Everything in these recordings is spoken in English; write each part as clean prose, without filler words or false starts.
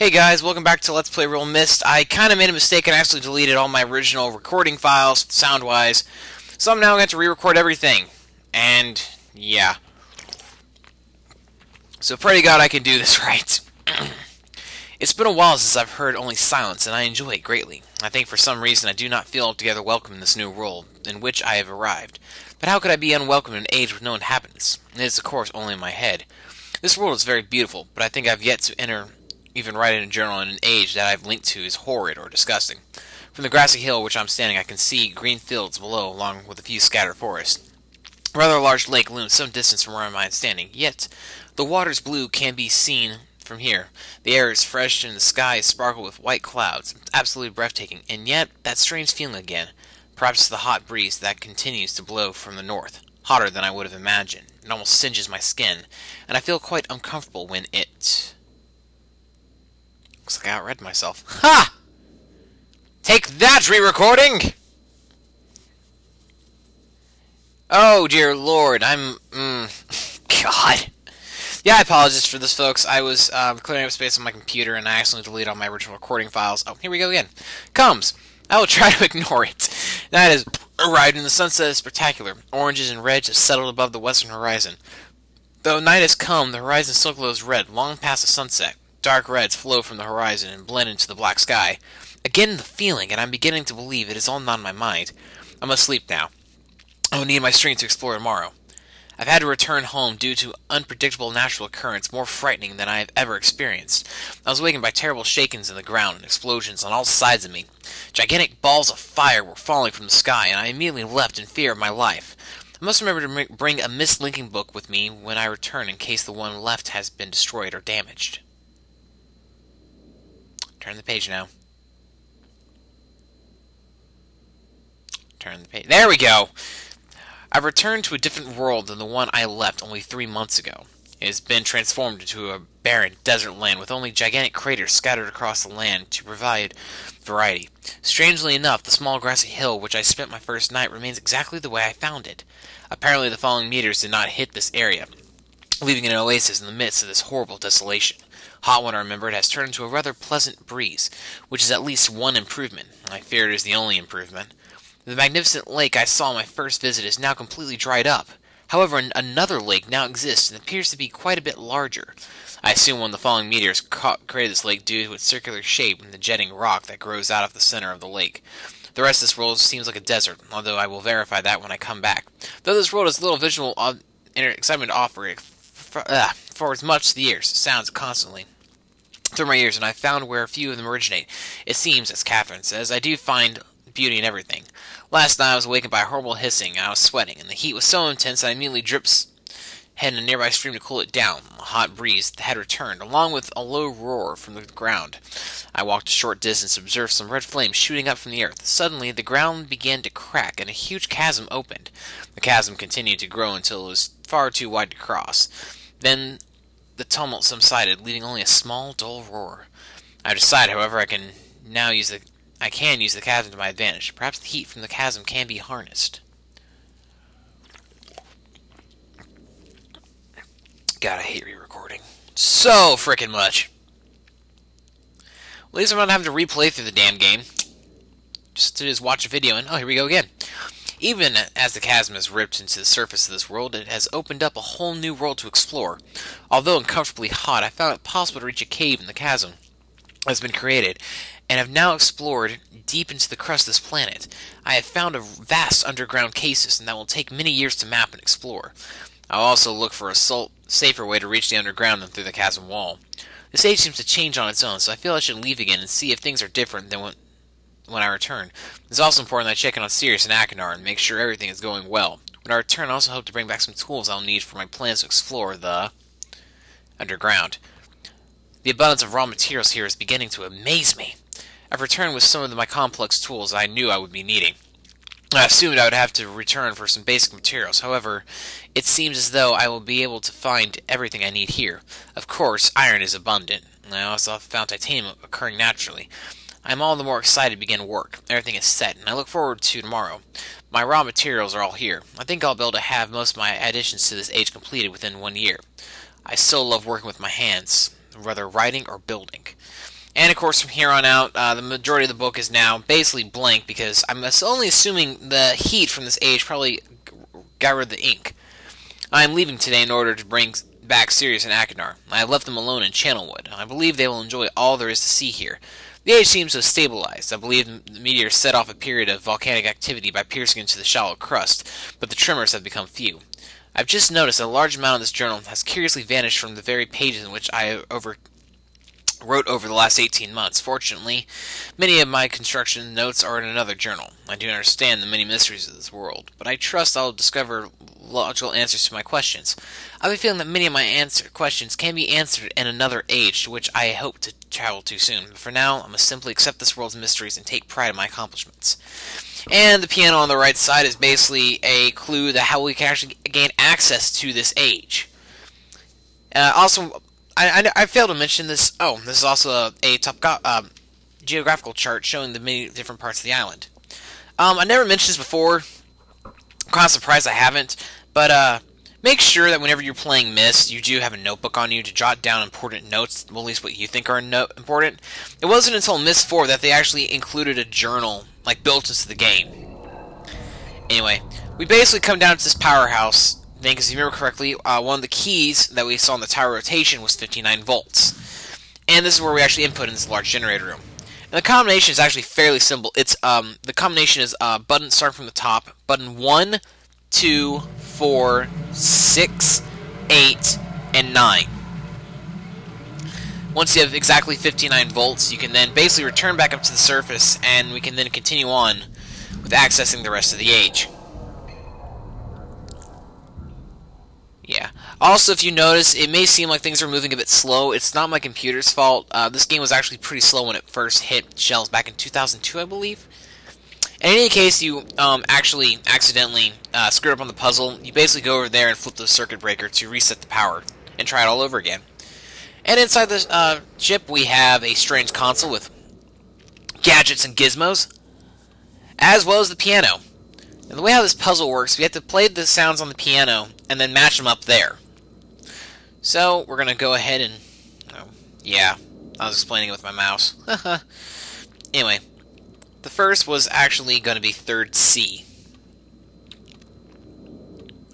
Hey guys, welcome back to Let's Play Real Myst. I kind of made a mistake and actually deleted all my original recording files, sound-wise, so I'm now going to re-record everything. And, yeah. So pray to God I can do this right. It's been a while since I've heard only silence, and I enjoy it greatly. I think for some reason I do not feel altogether welcome in this new world, in which I have arrived. But how could I be unwelcome in an age with no inhabitants? It is, of course, only in my head. This world is very beautiful, but I think I've yet to enter... even write in a journal in an age that I've linked to is horrid or disgusting. From the grassy hill which I'm standing, I can see green fields below, along with a few scattered forests. A rather large lake looms some distance from where I am standing, yet the water's blue can be seen from here. The air is fresh and the sky is sparkled with white clouds. It's absolutely breathtaking, and yet that strange feeling again. Perhaps it's the hot breeze that continues to blow from the north, hotter than I would have imagined. It almost singes my skin, and I feel quite uncomfortable when it... Looks like I outread myself. Ha! Take that, re-recording! Oh, dear Lord, God. Yeah, I apologize for this, folks. I was clearing up space on my computer, and I accidentally deleted all my original recording files. Oh, here we go again. Comes. I will try to ignore it. Night has arrived, and the sunset is spectacular. Oranges and reds have settled above the western horizon. Though night has come, the horizon still glows red, long past the sunset. Dark reds flow from the horizon and blend into the black sky. Again the feeling, and I'm beginning to believe it is all not in my mind. I must sleep now. I will need my strength to explore tomorrow. I've had to return home due to unpredictable natural occurrence more frightening than I have ever experienced. I was awakened by terrible shakings in the ground and explosions on all sides of me. Gigantic balls of fire were falling from the sky, and I immediately left in fear of my life. I must remember to bring a Myst linking book with me when I return in case the one left has been destroyed or damaged. Turn the page now. Turn the page. There we go! I've returned to a different world than the one I left only 3 months ago. It has been transformed into a barren desert land with only gigantic craters scattered across the land to provide variety. Strangely enough, the small grassy hill which I spent my first night remains exactly the way I found it. Apparently the falling meteors did not hit this area, leaving an oasis in the midst of this horrible desolation. Hot one, I remember, it has turned into a rather pleasant breeze, which is at least one improvement. I fear it is the only improvement. The magnificent lake I saw on my first visit is now completely dried up. However, another lake now exists and appears to be quite a bit larger. I assume one of the falling meteors created this lake due to its circular shape and the jetting rock that grows out of the center of the lake. The rest of this world seems like a desert, although I will verify that when I come back. Though this world has little visual excitement to offer, for as much as the ears, sounds constantly through my ears, and I've found where a few of them originate. It seems, as Catherine says, I do find beauty in everything. Last night I was awakened by a horrible hissing, and I was sweating, and the heat was so intense that I immediately dripped head in a nearby stream to cool it down. A hot breeze had returned, along with a low roar from the ground. I walked a short distance and observed some red flames shooting up from the earth. Suddenly, the ground began to crack, and a huge chasm opened. The chasm continued to grow until it was far too wide to cross. Then the tumult subsided, leaving only a small, dull roar. I decided, however, I can use the chasm to my advantage. Perhaps the heat from the chasm can be harnessed. God, I hate re-recording so frickin' much. At least I'm not having to replay through the damn game. Just watch a video and, oh, here we go again. Even as the chasm has ripped into the surface of this world, it has opened up a whole new world to explore. Although uncomfortably hot, I found it possible to reach a cave in the chasm that has been created, and have now explored deep into the crust of this planet. I have found a vast underground cave system that will take many years to map and explore. I'll also look for a safer way to reach the underground than through the chasm wall. This age seems to change on its own, so I feel I should leave again and see if things are different than when I return. It's also important that I check in on Sirius and Akinar and make sure everything is going well. When I return, I also hope to bring back some tools I'll need for my plans to explore the underground. The abundance of raw materials here is beginning to amaze me. I've returned with some of my complex tools I knew I would be needing. I assumed I would have to return for some basic materials. However, it seems as though I will be able to find everything I need here. Of course, iron is abundant. I also found titanium occurring naturally. I am all the more excited to begin work. Everything is set, and I look forward to tomorrow. My raw materials are all here. I think I'll be able to have most of my additions to this age completed within 1 year. I still love working with my hands. whether writing or building. And of course, from here on out, the majority of the book is now basically blank because I'm only assuming the heat from this age probably got rid of the ink. I'm leaving today in order to bring back Sirius and Achenar. I have left them alone in Channelwood. I believe they will enjoy all there is to see here. The age seems to have stabilized. I believe the meteor set off a period of volcanic activity by piercing into the shallow crust, but the tremors have become few. I've just noticed that a large amount of this journal has curiously vanished from the very pages in which I wrote over the last 18 months. Fortunately, many of my construction notes are in another journal. I do understand the many mysteries of this world, but I trust I'll discover logical answers to my questions. I have a feeling that many of my questions can be answered in another age to which I hope to travel to soon. But for now, I must simply accept this world's mysteries and take pride in my accomplishments. And the piano on the right side is basically a clue to how we can actually gain access to this age. Also, I failed to mention this. Oh, this is also a geographical chart showing the many different parts of the island. I never mentioned this before. I'm kind of surprised I haven't. But make sure that whenever you're playing Myst, you do have a notebook on you to jot down important notes, well, at least what you think are important. It wasn't until Myst 4 that they actually included a journal, like, built into the game. Anyway, we basically come down to this powerhouse thing, because if you remember correctly, one of the keys that we saw in the tower rotation was 59 volts. And this is where we actually input in this large generator room. And the combination is actually fairly simple. It's the combination is button starting from the top, button 1, 2, 4, 6, 8, and 9. Once you have exactly 59 volts, you can then basically return back up to the surface, and we can then continue on with accessing the rest of the age. Yeah. Also, if you notice, it may seem like things are moving a bit slow. It's not my computer's fault. This game was actually pretty slow when it first hit shelves back in 2002, I believe. And in any case, you actually accidentally screwed up on the puzzle. You basically go over there and flip the circuit breaker to reset the power and try it all over again. And inside the ship, we have a strange console with gadgets and gizmos, as well as the piano. And the way how this puzzle works, we have to play the sounds on the piano and then match them up there. So, we're going to go ahead and... Oh, yeah, I was explaining it with my mouse. Anyway, the first was actually going to be third C.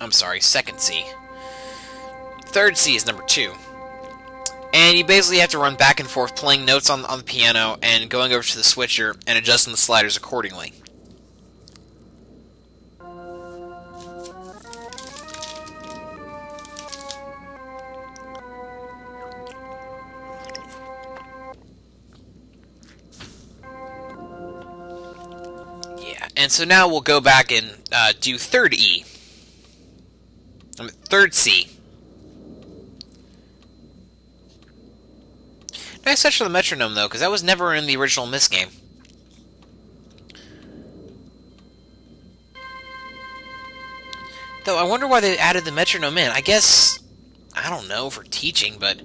I'm sorry, second C. Third C is number 2. And you basically have to run back and forth playing notes on the piano and going over to the switcher and adjusting the sliders accordingly. And so now we'll go back and do third E. Third C. Nice touch of the metronome, though, because that was never in the original Myst game. Though, I wonder why they added the metronome in. I guess, I don't know, for teaching, but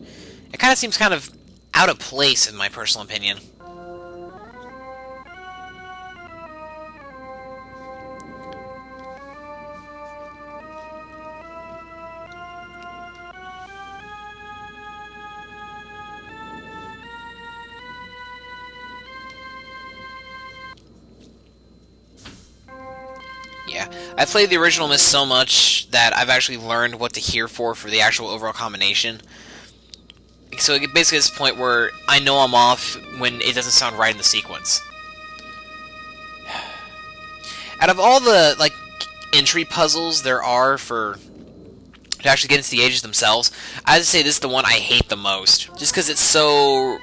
it kind of seems kind of out of place, in my personal opinion. Yeah, I played the original Myst so much that I've actually learned what to hear for the actual overall combination. So it basically gets to the point where I know I'm off when it doesn't sound right in the sequence. Out of all the, like, entry puzzles there are for to actually get into the ages themselves, I would say this is the one I hate the most. Just because it's so,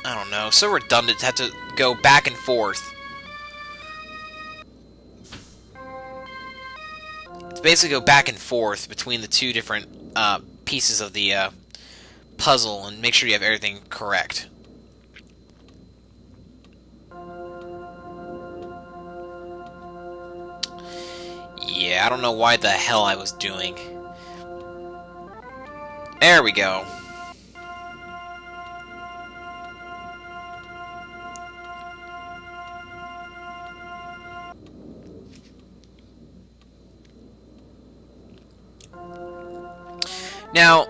I don't know, so redundant to have to go back and forth. Basically go back and forth between the two different pieces of the puzzle and make sure you have everything correct. Yeah, I don't know why the hell I was doing. There we go. Now,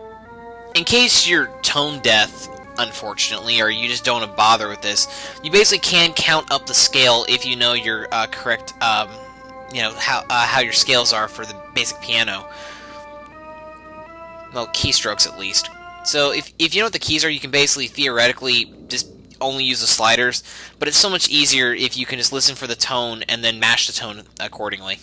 in case you're tone deaf, unfortunately, or you just don't want to bother with this, you basically can count up the scale if you know your correct, how your scales are for the basic piano. Well, keystrokes at least. So if you know what the keys are, you can basically theoretically just only use the sliders, but it's so much easier if you can just listen for the tone and then match the tone accordingly.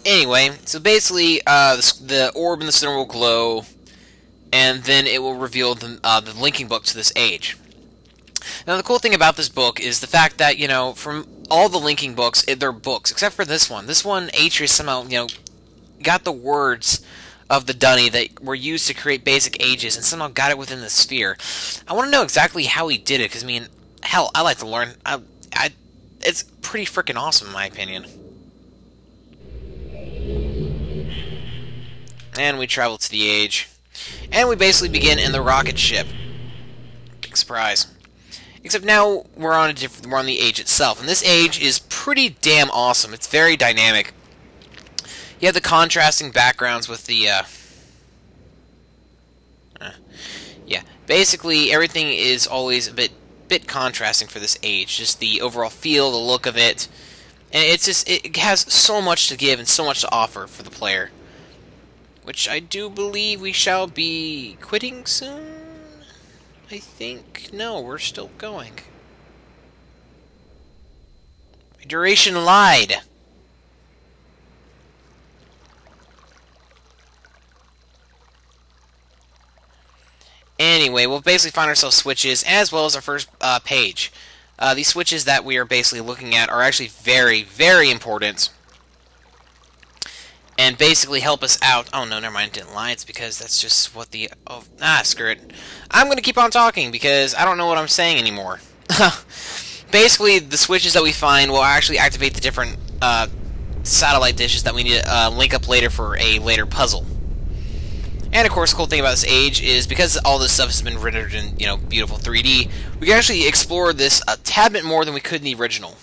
Anyway, so basically, the orb in the center will glow, and then it will reveal the linking book to this age. Now, the cool thing about this book is the fact that, from all the linking books, they're books, except for this one. This one, Atreus somehow, got the words of the dunny that were used to create basic ages, and somehow got it within the sphere. I want to know exactly how he did it, because, hell, I like to learn. It's pretty freaking awesome, in my opinion. And we travel to the age. And we basically begin in the rocket ship. Big surprise. Except now we're on the age itself. And this age is pretty damn awesome. It's very dynamic. You have the contrasting backgrounds with the yeah, basically everything is always a bit contrasting for this age. Just the overall feel, the look of it. And it has so much to give and so much to offer for the player. Which I do believe we shall be quitting soon, I think. No, we're still going. My duration lied. Anyway, we'll basically find ourselves switches, as well as our first page. These switches that we are basically looking at are actually very, very important. And basically help us out. Oh, no, never mind, it didn't lie. It's because that's just what the... Oh, screw it. I'm going to keep on talking because I don't know what I'm saying anymore. Basically, the switches that we find will actually activate the different satellite dishes that we need to link up later for a later puzzle. And, of course, the cool thing about this age is because all this stuff has been rendered in, beautiful 3D, we can actually explore this a tad bit more than we could in the original.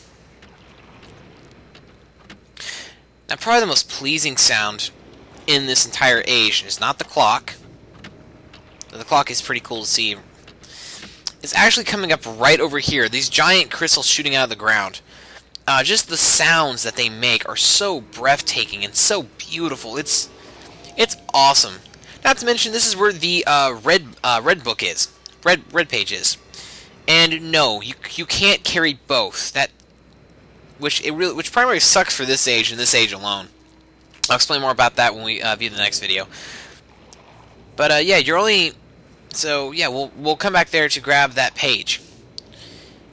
Now, probably the most pleasing sound in this entire age is not the clock. The clock is pretty cool to see. It's actually coming up right over here. These giant crystals shooting out of the ground. Just the sounds that they make are so breathtaking and so beautiful. It's awesome. Not to mention, this is where the red book is. Red page is. And no, you can't carry both. Which primarily sucks for this age and this age alone. I'll explain more about that when we view the next video. But yeah, you're only... So yeah, we'll come back there to grab that page.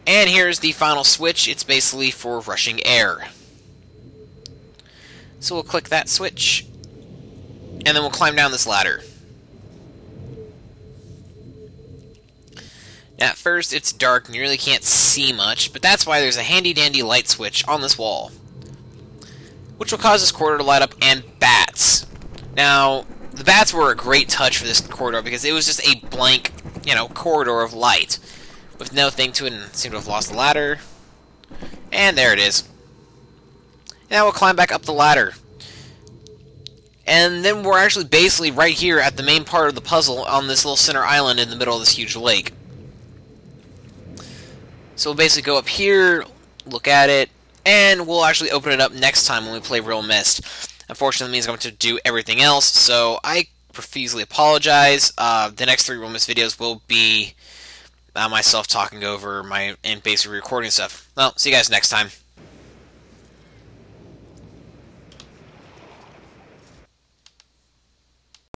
And here's the final switch. It's basically for rushing air. So we'll click that switch, and then we'll climb down this ladder. Now, at first, it's dark and you really can't see much, but that's why there's a handy-dandy light switch on this wall, which will cause this corridor to light up, and bats. Now, the bats were a great touch for this corridor because it was just a blank, corridor of light with no thing to it, and seemed to have lost the ladder. And there it is. Now we'll climb back up the ladder. And then we're actually basically right here at the main part of the puzzle on this little center island in the middle of this huge lake. So we'll basically go up here, look at it, and we'll actually open it up next time when we play Real Myst. Unfortunately, that means I'm going to do everything else, so I profusely apologize. The next 3 Real Myst videos will be myself talking over and basically recording stuff. Well, see you guys next time.